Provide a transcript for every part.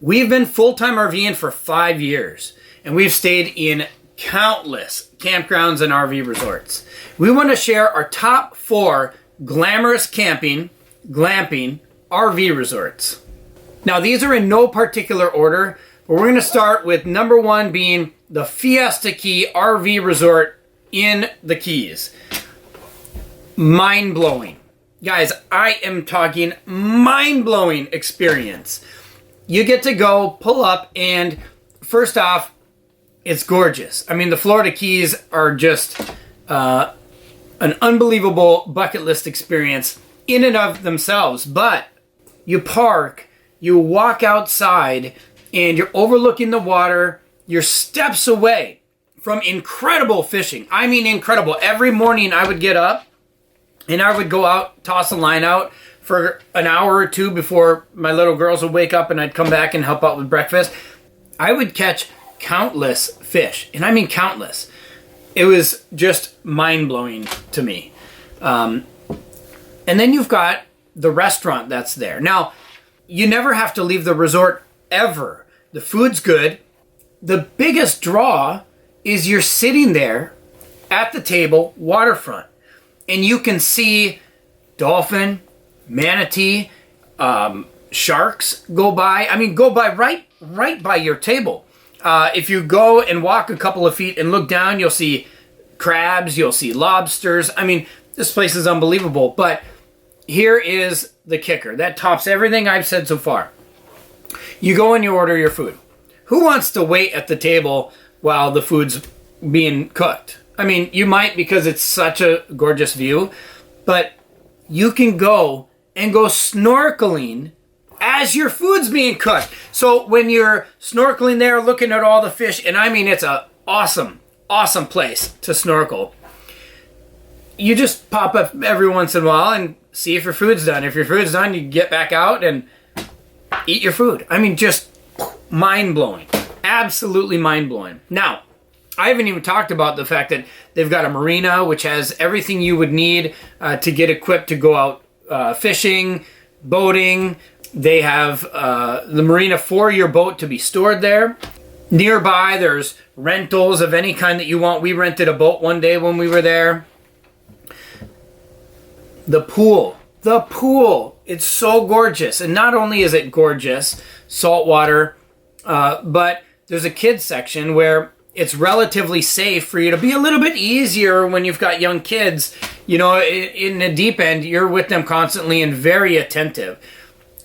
We've been full-time RVing for 5 years, and we've stayed in countless campgrounds and RV resorts. We want to share our top 4 glamorous camping, glamping, RV resorts. Now, these are in no particular order, but we're going to start with number 1 being the Fiesta Key RV Resort in the Keys. Mind-blowing. Guys, I am talking mind-blowing experience. You get to go, pull up, and first off, it's gorgeous. I mean, the Florida Keys are just an unbelievable bucket list experience in and of themselves. But you park, you walk outside, and you're overlooking the water. You're steps away from incredible fishing. I mean, incredible. Every morning I would get up and I would go out, toss a line out for an hour or two before my little girls would wake up and I'd come back and help out with breakfast. I would catch countless fish, and I mean countless. It was just mind-blowing to me. And then you've got the restaurant that's there. Now, you never have to leave the resort ever. The food's good. The biggest draw is you're sitting there at the table, waterfront, and you can see dolphin, manatee, sharks go by. I mean, go by right by your table. If you go and walk a couple of feet and look down, you'll see crabs, you'll see lobsters. I mean, this place is unbelievable. But here is the kicker. That tops everything I've said so far. You go and you order your food. Who wants to wait at the table while the food's being cooked? I mean, you might because it's such a gorgeous view, but you can go and go snorkeling as your food's being cooked. So when you're snorkeling there, looking at all the fish, and I mean, it's an awesome, awesome place to snorkel. You just pop up every once in a while and see if your food's done. If your food's done, you get back out and eat your food. I mean, just mind-blowing. Absolutely mind-blowing. Now, I haven't even talked about the fact that they've got a marina, which has everything you would need to get equipped to go out fishing, boating. They have the marina for your boat to be stored there. Nearby, there's rentals of any kind that you want. We rented a boat one day when we were there. The pool. It's so gorgeous. And not only is it gorgeous, saltwater, but there's a kids section where it's relatively safe for you to be a little bit easier when you've got young kids. You know, in the deep end, you're with them constantly and very attentive.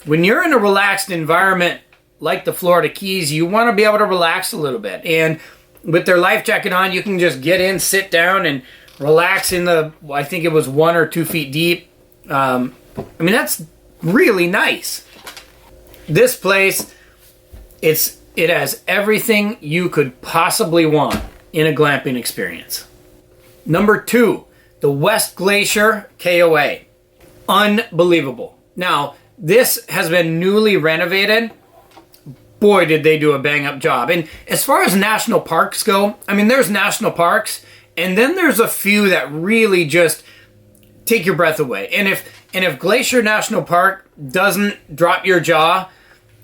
When you're in a relaxed environment like the Florida Keys, you want to be able to relax a little bit. And with their life jacket on, you can just get in, sit down, and relax in the, I think it was 1 or 2 feet deep. I mean, that's really nice. This place, it has everything you could possibly want in a glamping experience. Number 2, the West Glacier KOA. Unbelievable. Now, this has been newly renovated. Boy, did they do a bang-up job. And as far as national parks go, I mean, there's national parks, and then there's a few that really just take your breath away. And if Glacier National Park doesn't drop your jaw,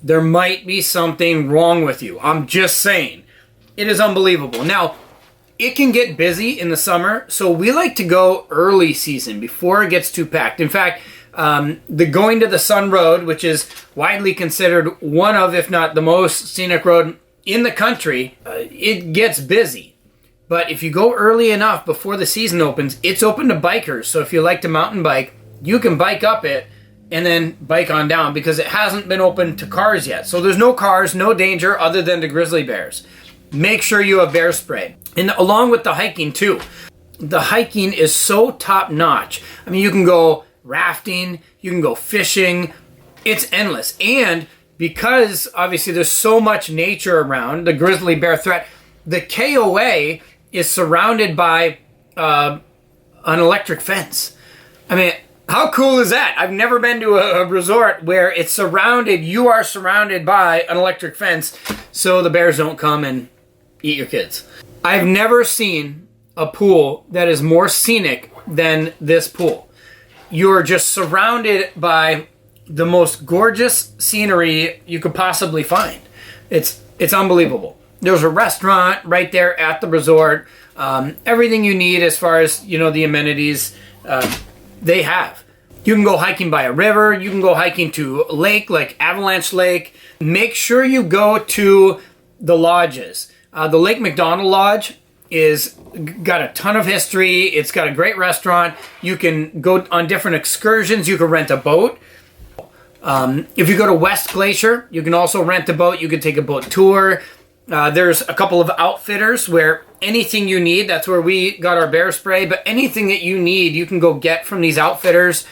there might be something wrong with you. I'm just saying. It is unbelievable. Now, it can get busy in the summer, so we like to go early season before it gets too packed. In fact, the Going to the Sun Road, which is widely considered one of, if not the most scenic road in the country, it gets busy. But if you go early enough before the season opens, it's open to bikers. So if you like to mountain bike, you can bike up it and then bike on down because it hasn't been open to cars yet. So there's no cars, no danger other than the grizzly bears. Make sure you have bear spray. And along with the hiking too. The hiking is so top notch. I mean, you can go rafting, you can go fishing. It's endless. And because obviously there's so much nature around, the grizzly bear threat, the KOA is surrounded by an electric fence. I mean, how cool is that? I've never been to a resort where it's surrounded, you are surrounded by an electric fence so the bears don't come and eat your kids. I've never seen a pool that is more scenic than this pool. You're just surrounded by the most gorgeous scenery you could possibly find. It's unbelievable. There's a restaurant right there at the resort. Everything you need as far as, the amenities, they have. You can go hiking by a river. You can go hiking to a lake like Avalanche Lake. Make sure you go to the lodges. The Lake McDonald Lodge is got a ton of history. It's got a great restaurant. You can go on different excursions. You can rent a boat. If you go to West Glacier, you can also rent a boat. You can take a boat tour. There's a couple of outfitters where anything you need, that's where we got our bear spray, but anything that you need, you can go get from these outfitters.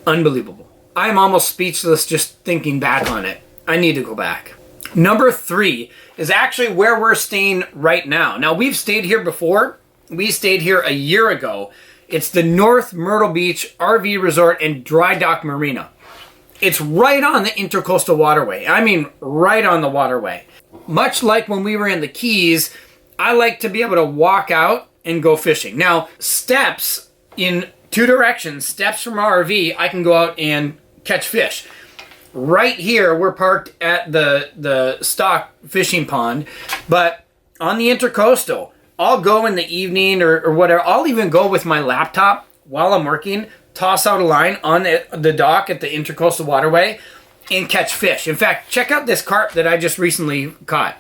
Unbelievable. I'm almost speechless just thinking back on it. I need to go back. Number 3 is actually where we're staying right now. Now, we've stayed here before. We stayed here a year ago. It's the North Myrtle Beach RV Resort and Dry Dock Marina. It's right on the Intercoastal Waterway. I mean, right on the waterway. Much like when we were in the Keys, I like to be able to walk out and go fishing. Now, steps in 2 directions, steps from our RV, I can go out and catch fish. Right here, we're parked at the stock fishing pond, but on the Intercoastal, I'll go in the evening or whatever. I'll even go with my laptop while I'm working, toss out a line on the dock at the Intercoastal Waterway, and catch fish. In fact, check out this carp that I just recently caught.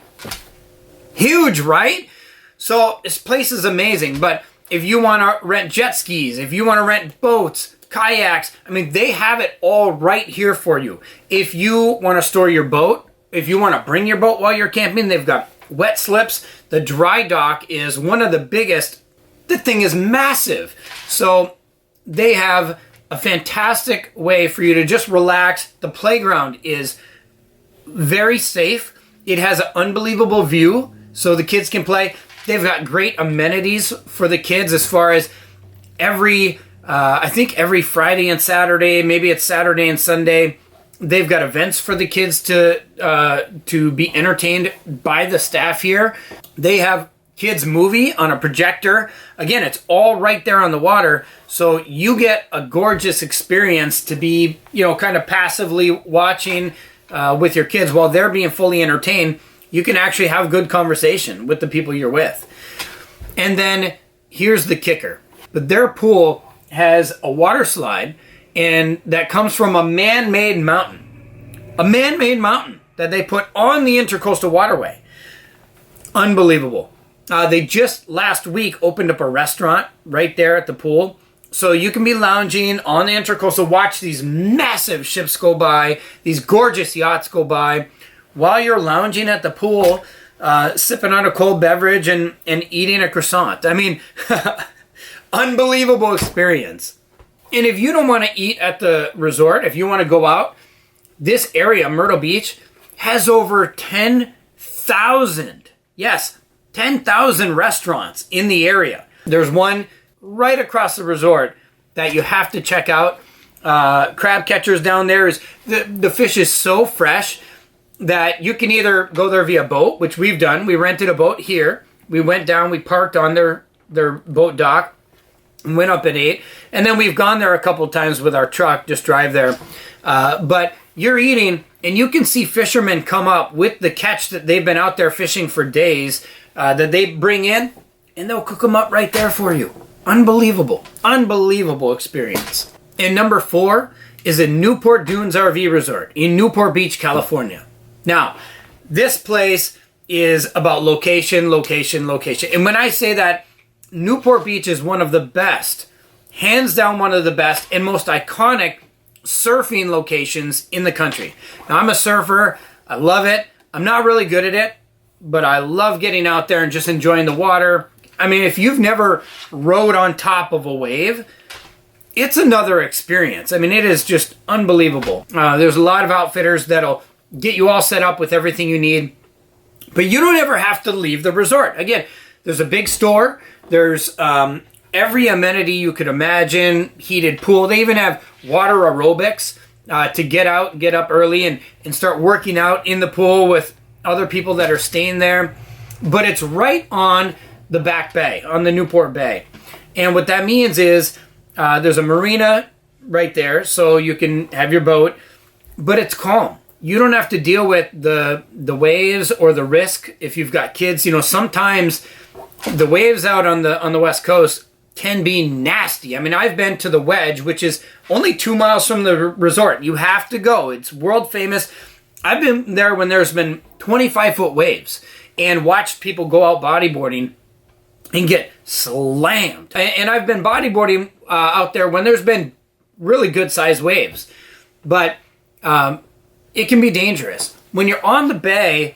Huge, right? So this place is amazing, but if you want to rent jet skis, if you want to rent boats, kayaks, I mean, they have it all right here for you. If you want to store your boat, if you want to bring your boat while you're camping, they've got wet slips. The dry dock is one of the biggest. The thing is massive. So they have a fantastic way for you to just relax. The playground is very safe. It has an unbelievable view, so the kids can play. They've got great amenities for the kids as far as I think every Friday and Saturday, maybe it's Saturday and Sunday, they've got events for the kids to be entertained by the staff here. They have kids movie on a projector. Again, it's all right there on the water, so you get a gorgeous experience to be, kind of passively watching with your kids while they're being fully entertained. You can actually have good conversation with the people you're with. And then here's the kicker. But their pool has a water slide, and that comes from a man-made mountain. A man-made mountain that they put on the Intercoastal Waterway. Unbelievable. They just last week opened up a restaurant right there at the pool. So you can be lounging on the Intercoastal, watch these massive ships go by, these gorgeous yachts go by, while you're lounging at the pool, sipping on a cold beverage and eating a croissant. I mean, unbelievable experience. And if you don't want to eat at the resort, if you want to go out, this area, Myrtle Beach, has over 10,000, yes, 10,000 restaurants in the area. There's one right across the resort that you have to check out. Crab catchers down there. The fish is so fresh that you can either go there via boat, which we've done. We rented a boat here. We went down, we parked on their boat dock, and went up at 8. And then we've gone there a couple times with our truck, just drive there. But you're eating, and you can see fishermen come up with the catch that they've been out there fishing for days, that they bring in, and they'll cook them up right there for you. Unbelievable. Unbelievable experience. And number 4 is a Newport Dunes RV Resort in Newport Beach, California. Now, this place is about location, location, location. And when I say that, Newport Beach is one of the best, hands down one of the best and most iconic surfing locations in the country. Now, I'm a surfer. I love it. I'm not really good at it, but I love getting out there and just enjoying the water. I mean, if you've never rode on top of a wave, it's another experience. I mean, it is just unbelievable. There's a lot of outfitters that'll get you all set up with everything you need, but you don't ever have to leave the resort. Again, there's a big store. There's every amenity you could imagine, heated pool. They even have water aerobics to get out, get up early and start working out in the pool with other people that are staying there. But it's right on the back bay, on the Newport Bay. And what that means is there's a marina right there, so you can have your boat. but it's calm. You don't have to deal with the waves or the risk if you've got kids. You know, sometimes the waves out on the West Coast can be nasty. I mean, I've been to the Wedge, which is only 2 miles from the resort. You have to go. It's world famous. I've been there when there's been 25-foot waves and watched people go out bodyboarding and get slammed. And I've been bodyboarding out there when there's been really good-sized waves. But it can be dangerous. When you're on the bay,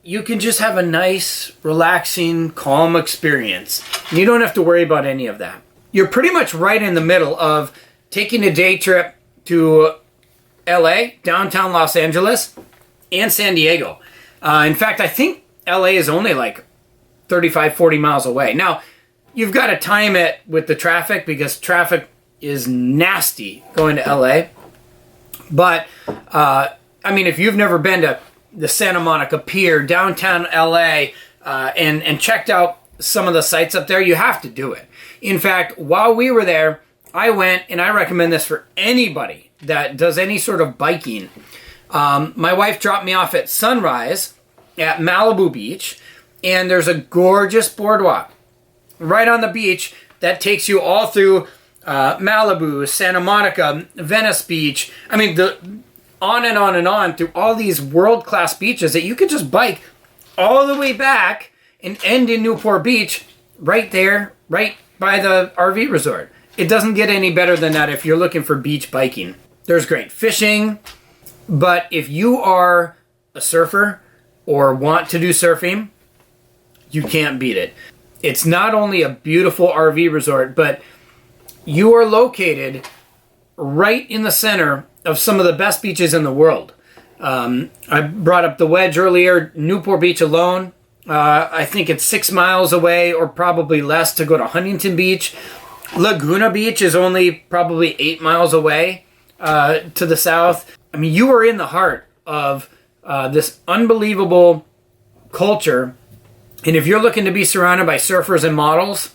you can just have a nice, relaxing, calm experience. You don't have to worry about any of that. You're pretty much right in the middle of taking a day trip to LA, downtown Los Angeles, and San Diego. In fact, I think LA is only like 35, 40 miles away. Now, you've got to time it with the traffic because traffic is nasty going to LA. But, I mean, if you've never been to the Santa Monica Pier, downtown LA, and checked out some of the sites up there, you have to do it. In fact, while we were there, I went, and I recommend this for anybody that does any sort of biking. My wife dropped me off at sunrise at Malibu Beach, and there's a gorgeous boardwalk right on the beach that takes you all through Malibu, Santa Monica, Venice Beach. I mean, on and on and on through all these world-class beaches that you could just bike all the way back and end in Newport Beach right there, right by the RV resort. It doesn't get any better than that if you're looking for beach biking. There's great fishing, but if you are a surfer or want to do surfing, you can't beat it. It's not only a beautiful RV resort, but you are located right in the center of some of the best beaches in the world. I brought up the Wedge earlier. Newport Beach alone, I think it's 6 miles away or probably less to go to Huntington Beach. Laguna Beach is only probably 8 miles away to the south. I mean, you are in the heart of this unbelievable culture. And if you're looking to be surrounded by surfers and models,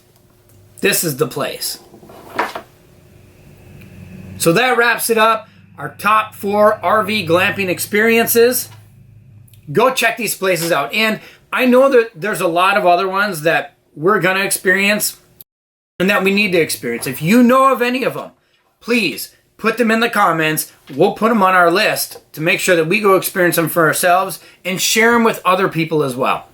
this is the place. So that wraps it up. Our top 4 RV glamping experiences. Go check these places out. And I know that there's a lot of other ones that we're going to experience and that we need to experience. If you know of any of them, please put them in the comments. We'll put them on our list to make sure that we go experience them for ourselves and share them with other people as well.